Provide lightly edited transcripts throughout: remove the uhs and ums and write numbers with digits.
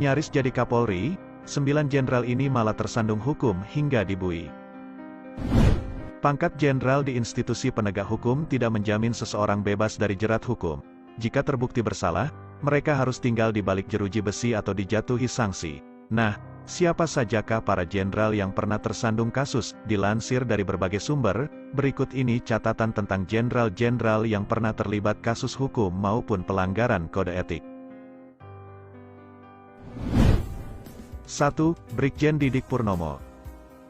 Nyaris jadi Kapolri, 9 jenderal ini malah tersandung hukum hingga dibui. Pangkat jenderal di institusi penegak hukum tidak menjamin seseorang bebas dari jerat hukum. Jika terbukti bersalah, mereka harus tinggal di balik jeruji besi atau dijatuhi sanksi. Nah, siapa sajakah para jenderal yang pernah tersandung kasus? Dilansir dari berbagai sumber, berikut ini catatan tentang jenderal-jenderal yang pernah terlibat kasus hukum maupun pelanggaran kode etik. 1. Brigjen Didik Purnomo.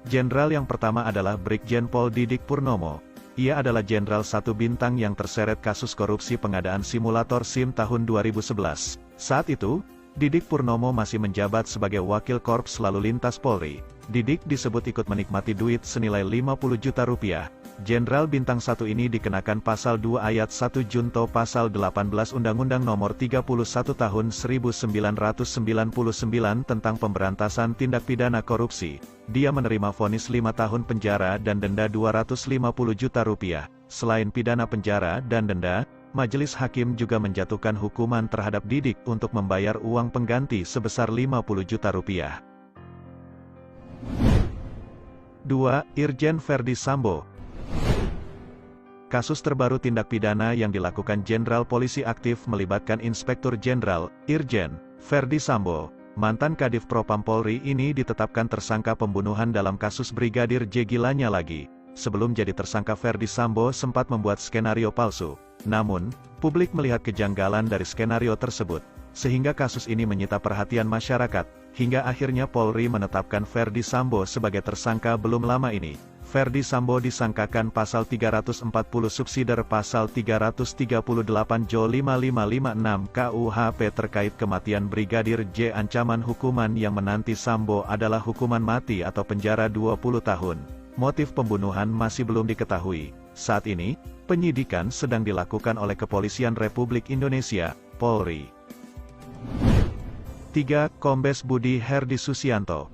Jenderal yang pertama adalah Brigjen Pol Didik Purnomo. Ia adalah jenderal 1 bintang yang terseret kasus korupsi pengadaan simulator SIM tahun 2011. Saat itu, Didik Purnomo masih menjabat sebagai Wakil Korps Lalu Lintas Polri. Didik disebut ikut menikmati duit senilai 50 juta rupiah. Jenderal bintang 1 ini dikenakan pasal 2 ayat 1 junto pasal 18 Undang-Undang Nomor 31 Tahun 1999 tentang pemberantasan tindak pidana korupsi. Dia menerima vonis 5 tahun penjara dan denda 250 juta rupiah. Selain pidana penjara dan denda, Majelis Hakim juga menjatuhkan hukuman terhadap Didik untuk membayar uang pengganti sebesar 50 juta rupiah. 2. Irjen Verdi Sambo. Kasus terbaru tindak pidana yang dilakukan Jenderal Polisi aktif melibatkan Inspektur Jenderal, Irjen, Verdi Sambo. Mantan Kadif Propam Polri ini ditetapkan tersangka pembunuhan dalam kasus Brigadir J. Gilanya lagi. Sebelum jadi tersangka, Verdi Sambo sempat membuat skenario palsu. Namun, publik melihat kejanggalan dari skenario tersebut, sehingga kasus ini menyita perhatian masyarakat, hingga akhirnya Polri menetapkan Verdi Sambo sebagai tersangka belum lama ini. Verdi Sambo disangkakan pasal 340 subsider pasal 338 Jo 5556 KUHP terkait kematian Brigadir J. Ancaman hukuman yang menanti Sambo adalah hukuman mati atau penjara 20 tahun. Motif pembunuhan masih belum diketahui. Saat ini, penyidikan sedang dilakukan oleh Kepolisian Republik Indonesia, Polri. 3. Kombes Budi Herdi Susianto.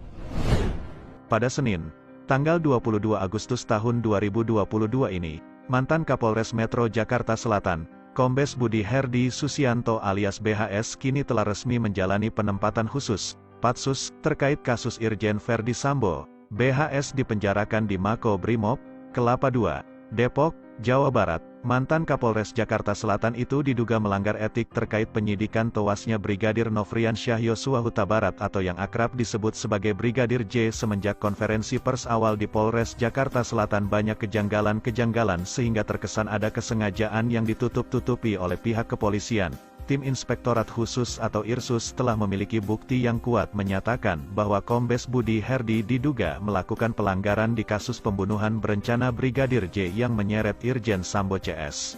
Pada Senin, tanggal 22 Agustus tahun 2022 ini, mantan Kapolres Metro Jakarta Selatan, Kombes Budi Herdi Susianto alias BHS kini telah resmi menjalani penempatan khusus, Patsus, terkait kasus Irjen Verdi Sambo. BHS dipenjarakan di Mako Brimob, Kelapa II, Depok, Jawa Barat. Mantan Kapolres Jakarta Selatan itu diduga melanggar etik terkait penyidikan tewasnya Brigadir Nofriansyah Yosua Huta Barat atau yang akrab disebut sebagai Brigadir J. Semenjak konferensi pers awal di Polres Jakarta Selatan banyak kejanggalan-kejanggalan sehingga terkesan ada kesengajaan yang ditutup-tutupi oleh pihak kepolisian. Tim Inspektorat Khusus atau Irsus telah memiliki bukti yang kuat menyatakan bahwa Kombes Budi Herdi diduga melakukan pelanggaran di kasus pembunuhan berencana Brigadir J yang menyeret Irjen Sambo CS.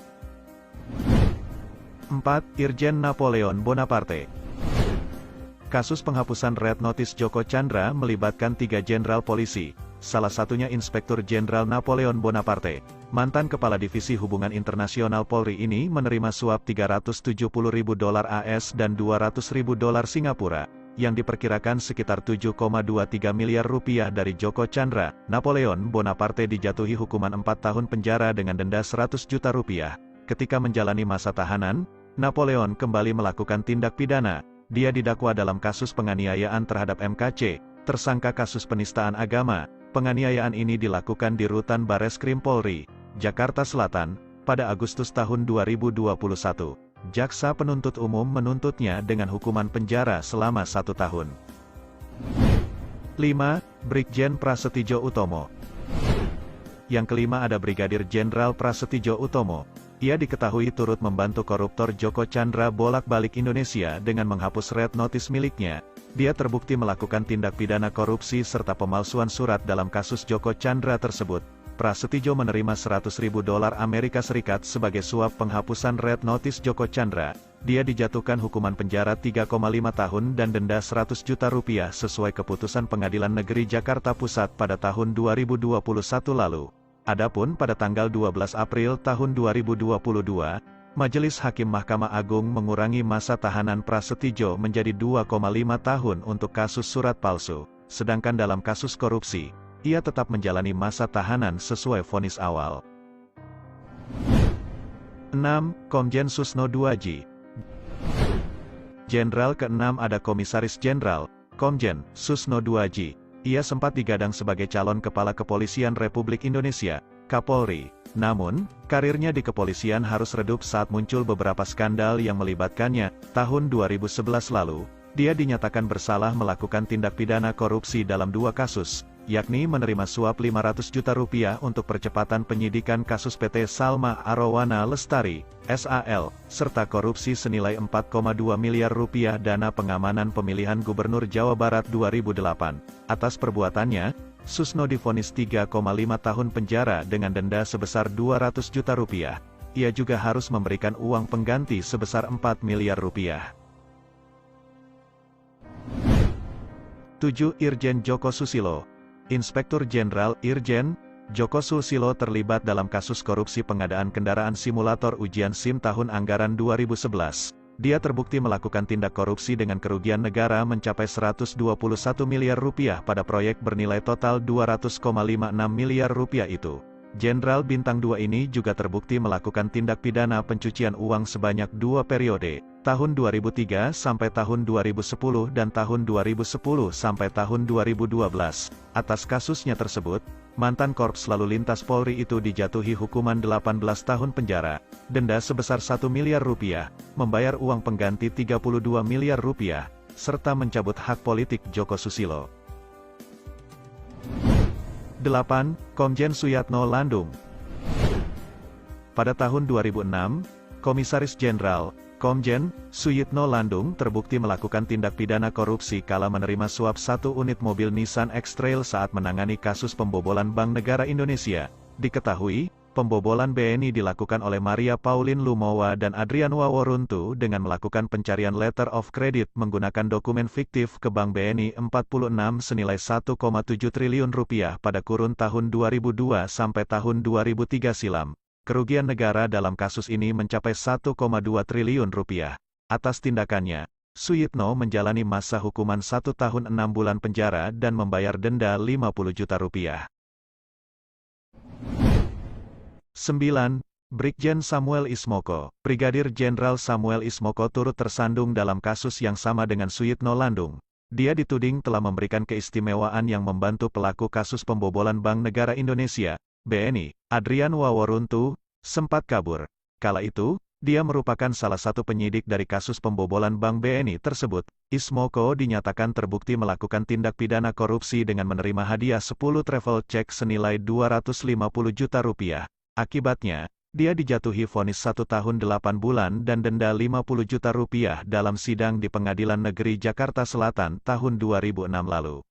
4. Irjen Napoleon Bonaparte. Kasus penghapusan Red Notice Joko Chandra melibatkan 3 jenderal polisi, salah satunya Inspektur Jenderal Napoleon Bonaparte. Mantan Kepala Divisi Hubungan Internasional Polri ini menerima suap $370.000 AS dan $200.000 Singapura, yang diperkirakan sekitar 7,23 miliar rupiah dari Joko Chandra. Napoleon Bonaparte dijatuhi hukuman 4 tahun penjara dengan denda 100 juta rupiah. Ketika menjalani masa tahanan, Napoleon kembali melakukan tindak pidana. Dia didakwa dalam kasus penganiayaan terhadap MKC, tersangka kasus penistaan agama. Penganiayaan ini dilakukan di Rutan Bareskrim Polri, Jakarta Selatan, pada Agustus tahun 2021. Jaksa penuntut umum menuntutnya dengan hukuman penjara selama 1 tahun. 5. Brigjen Prasetyo Utomo. Yang kelima ada Brigadir Jenderal Prasetyo Utomo. Ia diketahui turut membantu koruptor Joko Chandra bolak-balik Indonesia dengan menghapus red notice miliknya. Dia terbukti melakukan tindak pidana korupsi serta pemalsuan surat dalam kasus Joko Chandra tersebut. Prasetyo menerima $100.000 Amerika Serikat sebagai suap penghapusan red notice Joko Chandra. Dia dijatuhkan hukuman penjara 3,5 tahun dan denda 100 juta rupiah sesuai keputusan Pengadilan Negeri Jakarta Pusat pada tahun 2021 lalu. Adapun pada tanggal 12 April tahun 2022, Majelis Hakim Mahkamah Agung mengurangi masa tahanan Prasetyo menjadi 2,5 tahun untuk kasus surat palsu. Sedangkan dalam kasus korupsi, ia tetap menjalani masa tahanan sesuai vonis awal. 6. Komjen Susno Duaji. Jenderal ke-6 ada Komisaris Jenderal, Komjen, Susno Duaji. Ia sempat digadang sebagai calon Kepala Kepolisian Republik Indonesia, Kapolri. Namun, karirnya di kepolisian harus redup saat muncul beberapa skandal yang melibatkannya. Tahun 2011 lalu, dia dinyatakan bersalah melakukan tindak pidana korupsi dalam 2 kasus, yakni menerima suap Rp500 juta untuk percepatan penyidikan kasus PT Salma Arawana Lestari, SAL, serta korupsi senilai Rp4,2 miliar dana pengamanan pemilihan Gubernur Jawa Barat 2008. Atas perbuatannya, Susno divonis 3,5 tahun penjara dengan denda sebesar Rp200 juta. Ia juga harus memberikan uang pengganti sebesar Rp4 miliar. 7. Irjen Joko Susilo. Inspektur Jenderal Irjen Joko Susilo terlibat dalam kasus korupsi pengadaan kendaraan simulator ujian SIM tahun anggaran 2011. Dia terbukti melakukan tindak korupsi dengan kerugian negara mencapai Rp121 miliar pada proyek bernilai total Rp200,56 miliar itu. Jenderal Bintang 2 ini juga terbukti melakukan tindak pidana pencucian uang sebanyak 2 periode, tahun 2003 sampai tahun 2010 dan tahun 2010 sampai tahun 2012. Atas kasusnya tersebut, mantan Korps Lalu Lintas Polri itu dijatuhi hukuman 18 tahun penjara, denda sebesar Rp1 miliar, membayar uang pengganti Rp32 miliar, serta mencabut hak politik Joko Susilo. 8. Komjen Suyatno Landung. Pada tahun 2006, Komisaris Jenderal, Komjen, Suyitno Landung terbukti melakukan tindak pidana korupsi kala menerima suap 1 unit mobil Nissan X-Trail saat menangani kasus pembobolan Bank Negara Indonesia. Diketahui, pembobolan BNI dilakukan oleh Maria Pauline Lumowa dan Adrian Waworuntu dengan melakukan pencarian letter of credit menggunakan dokumen fiktif ke Bank BNI 46 senilai Rp1,7 triliun pada kurun tahun 2002 sampai tahun 2003 silam. Kerugian negara dalam kasus ini mencapai Rp1,2 triliun. Atas tindakannya, Suyitno menjalani masa hukuman 1 tahun 6 bulan penjara dan membayar denda Rp50 juta. 9. Brigjen Samuel Ismoko. Brigadir Jenderal Samuel Ismoko turut tersandung dalam kasus yang sama dengan Suyitno Landung. Dia dituding telah memberikan keistimewaan yang membantu pelaku kasus pembobolan Bank Negara Indonesia, BNI, Adrian Waworuntu, sempat kabur. Kala itu, dia merupakan salah satu penyidik dari kasus pembobolan Bank BNI tersebut. Ismoko dinyatakan terbukti melakukan tindak pidana korupsi dengan menerima hadiah 10 travel check senilai Rp250 juta. Akibatnya, dia dijatuhi vonis 1 tahun 8 bulan dan denda Rp50 juta dalam sidang di Pengadilan Negeri Jakarta Selatan tahun 2006 lalu.